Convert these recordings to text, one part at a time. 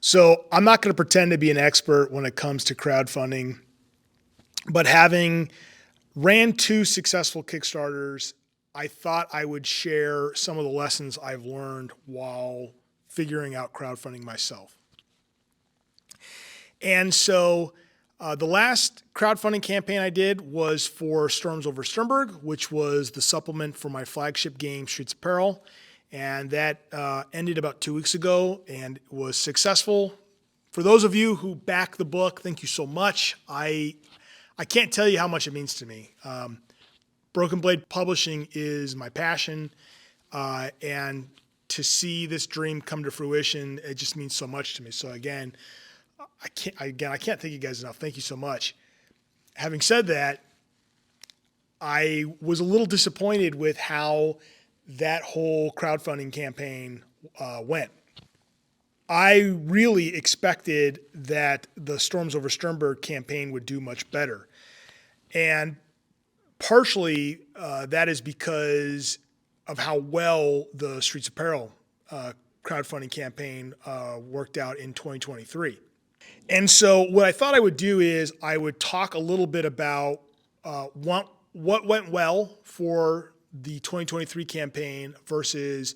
So I'm not going to pretend to be an expert when it comes to crowdfunding, but having ran 2 successful Kickstarters, I thought I would share some of the lessons I've learned while figuring out crowdfunding myself. And so the last crowdfunding campaign I did was for Storms over Sternberg, which was the supplement for my flagship game, Streets of Peril. And that ended about 2 weeks ago and was successful. For those of you who back the book, thank you so much. I can't tell you how much it means to me. Broken Blade Publishing is my passion, and to see this dream come to fruition, it just means so much to me. So again, I can't thank you guys enough. Thank you so much. Having said that, I was a little disappointed with how that whole crowdfunding campaign went. I really expected that the Storms over Sternberg campaign would do much better. And partially that is because of how well the Streets of Peril crowdfunding campaign worked out in 2023. And so what I thought I would do is I would talk a little bit about what went well for the 2023 campaign versus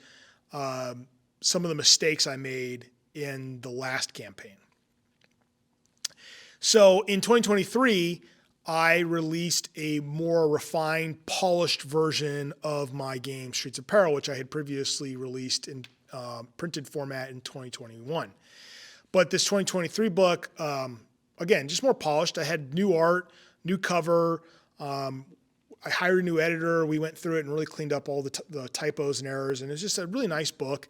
some of the mistakes I made in the last campaign. So in 2023, I released a more refined, polished version of my game, Streets of Peril, which I had previously released in printed format in 2021. But this 2023 book, again, just more polished. I had new art, new cover. I hired a new editor. We went through it and really cleaned up all the typos and errors. And it's just a really nice book.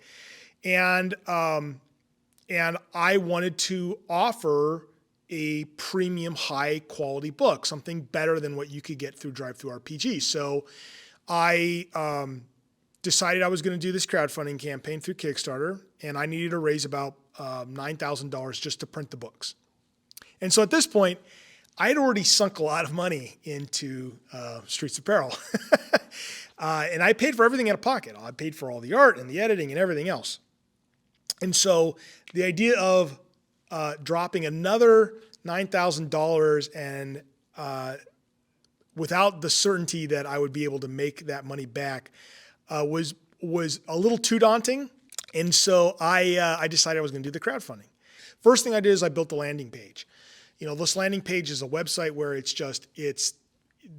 And I wanted to offer a premium, high quality book, something better than what you could get through DriveThruRPG. So I decided I was going to do this crowdfunding campaign through Kickstarter, and I needed to raise about $9,000 just to print the books. And so at this point, I had already sunk a lot of money into Streets of Peril. And I paid for everything out of pocket. I paid for all the art and the editing and everything else. And so the idea of dropping another $9,000 and without the certainty that I would be able to make that money back was a little too daunting. And so I decided I was going to do the crowdfunding. First thing I did is I built the landing page. You know, this landing page is a website where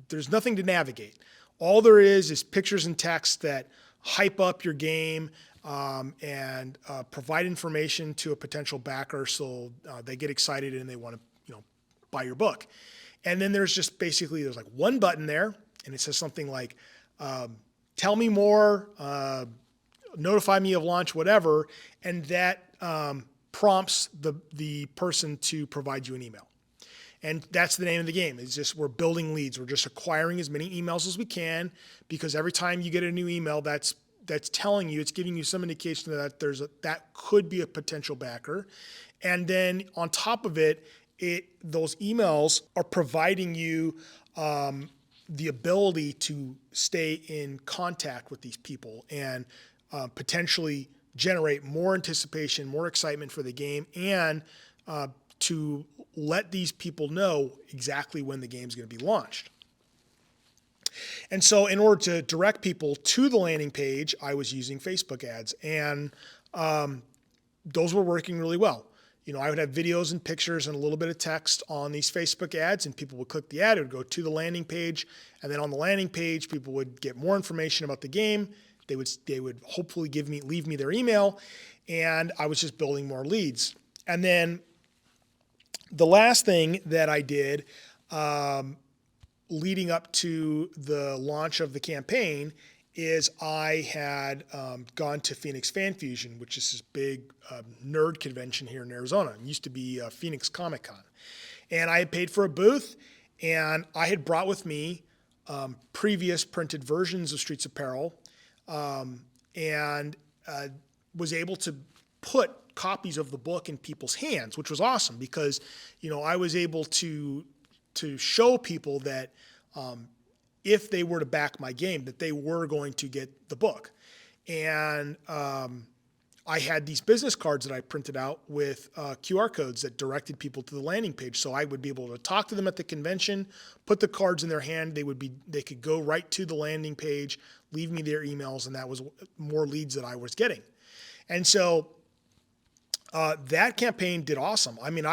there's nothing to navigate. All there is pictures and text that hype up your game and provide information to a potential backer so they get excited and they want to, buy your book. And then there's like one button there, and it says something like, tell me more, notify me of launch, whatever. And that prompts the person to provide you an email. And that's the name of the game. It's just, we're building leads. We're just acquiring as many emails as we can, because every time you get a new email, that's telling you, it's giving you some indication that that could be a potential backer. And then on top of it, those emails are providing you the ability to stay in contact with these people and potentially generate more anticipation, more excitement for the game, and to let these people know exactly when the game's going to be launched. And so in order to direct people to the landing page, I was using Facebook ads, and those were working really well. I would have videos and pictures and a little bit of text on these Facebook ads, and people would click the ad. It would go to the landing page, and then on the landing page, people would get more information about the game. They would hopefully leave me their email, and I was just building more leads. And then the last thing that I did leading up to the launch of the campaign is I had gone to Phoenix Fan Fusion, which is this big nerd convention here in Arizona. It used to be Phoenix Comic Con. And I had paid for a booth, and I had brought with me previous printed versions of Streets of Peril, and was able to put copies of the book in people's hands, which was awesome because, I was able to show people that if they were to back my game, that they were going to get the book. And I had these business cards that I printed out with QR codes that directed people to the landing page. So I would be able to talk to them at the convention, put the cards in their hand. They could go right to the landing page, leave me their emails, and that was more leads that I was getting. And so that campaign did awesome. I mean,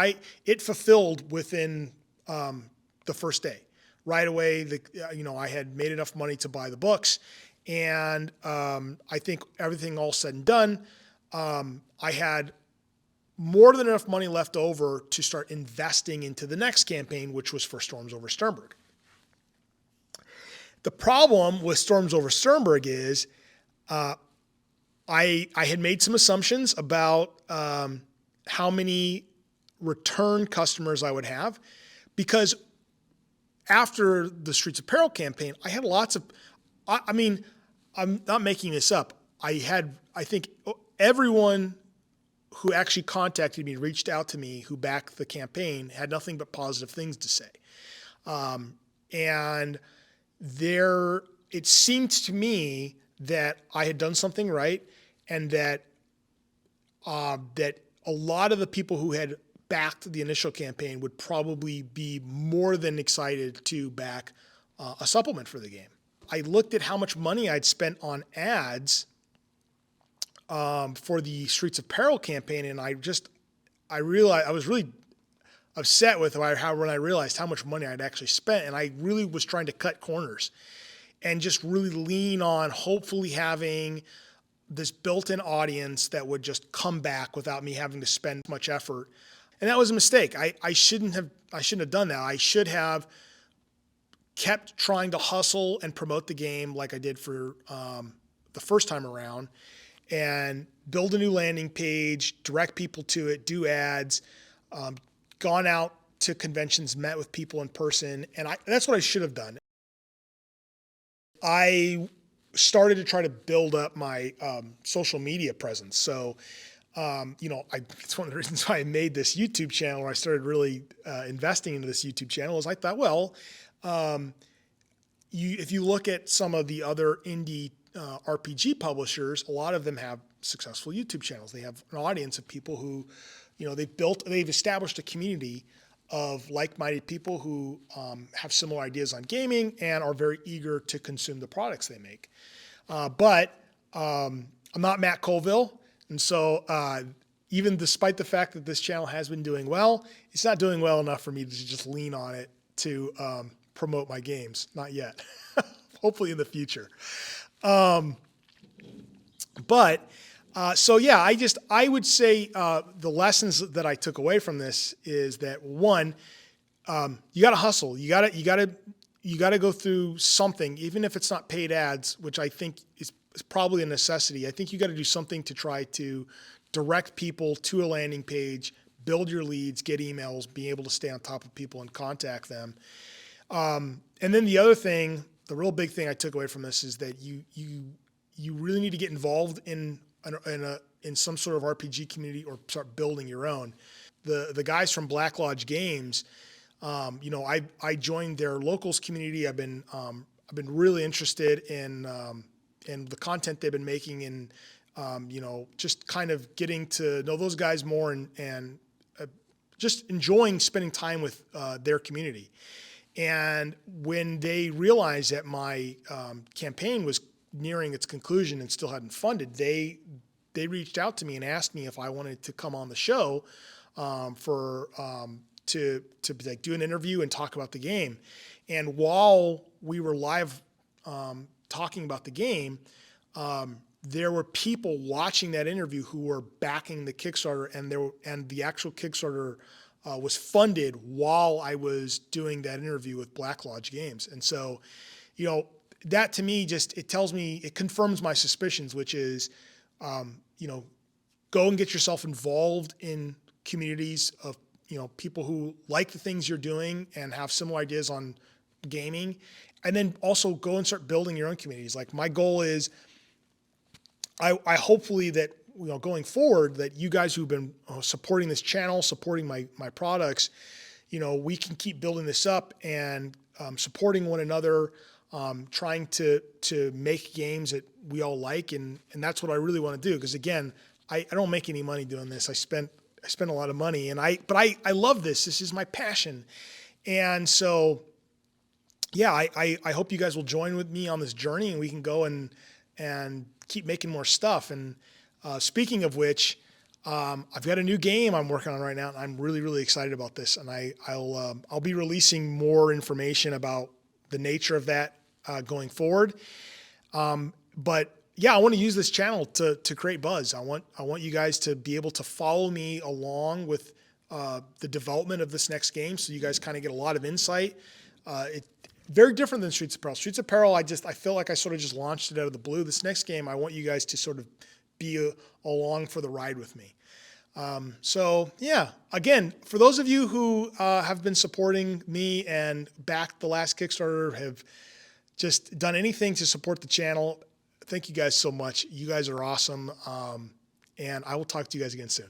it fulfilled within the first day. Right away, I had made enough money to buy the books, and I think everything all said and done, I had more than enough money left over to start investing into the next campaign, which was for Storms over Sternberg. The problem with Storms over Sternberg is I had made some assumptions about how many return customers I would have, because after the Streets of Peril campaign, I had lots of, I mean, I'm not making this up. I think everyone who actually contacted me, reached out to me, who backed the campaign, had nothing but positive things to say. And it seemed to me that I had done something right, and that a lot of the people who had backed the initial campaign would probably be more than excited to back a supplement for the game. I looked at how much money I'd spent on ads for the Streets of Peril campaign, and I realized I was really upset with when I realized how much money I'd actually spent, and I really was trying to cut corners and just really lean on hopefully having this built-in audience that would just come back without me having to spend much effort. And that was a mistake. I shouldn't have done that. I should have kept trying to hustle and promote the game like I did for the first time around, and build a new landing page, direct people to it, do ads, gone out to conventions, met with people in person, and that's what I should have done. I started to try to build up my social media presence. So it's one of the reasons why I made this YouTube channel, where I started really investing into this YouTube channel, is I thought, well, if you look at some of the other indie RPG publishers, a lot of them have successful YouTube channels. They have an audience of people who, they've established a community of like-minded people who have similar ideas on gaming and are very eager to consume the products they make. But I'm not Matt Colville. And so even despite the fact that this channel has been doing well, it's not doing well enough for me to just lean on it to promote my games. Not yet. Hopefully in the future. I would say the lessons that I took away from this is that, one, you got to hustle. You got to go through something, even if it's not paid ads, which I think is probably a necessity. I think you got to do something to try to direct people to a landing page, build your leads, get emails, be able to stay on top of people and contact them. And then the other thing, the real big thing I took away from this, is that you really need to get involved in some sort of RPG community, or start building your own. The guys from Black Lodge Games, I joined their locals community. I've been really interested in the content they've been making, and just kind of getting to know those guys more, and just enjoying spending time with their community. And when they realized that my campaign was nearing its conclusion and still hadn't funded, they reached out to me and asked me if I wanted to come on the show to like do an interview and talk about the game. And while we were live talking about the game, there were people watching that interview who were backing the Kickstarter, and the actual Kickstarter was funded while I was doing that interview with Black Lodge Games. And so, that to me it confirms my suspicions, which is, go and get yourself involved in communities of, people who like the things you're doing and have similar ideas on gaming, and then also go and start building your own communities. Like, my goal is, I hopefully that, going forward, that you guys who've been supporting this channel, supporting my products, we can keep building this up and supporting one another, trying to make games that we all like. And that's what I really want to do. Because again, I don't make any money doing this. I spent a lot of money, but I love this. This is my passion. And so, yeah, I hope you guys will join with me on this journey, and we can go and keep making more stuff. And speaking of which, I've got a new game I'm working on right now, and I'm really, really excited about this. And I'll be releasing more information about the nature of that going forward. But yeah, I want to use this channel to create buzz. I want you guys to be able to follow me along with the development of this next game, so you guys kind of get a lot of insight. Very different than Streets Apparel. Streets Apparel, I feel like I sort of just launched it out of the blue. This next game, I want you guys to sort of be along for the ride with me. So yeah, again, for those of you who have been supporting me and backed the last Kickstarter, have just done anything to support the channel, thank you guys so much. You guys are awesome. And I will talk to you guys again soon.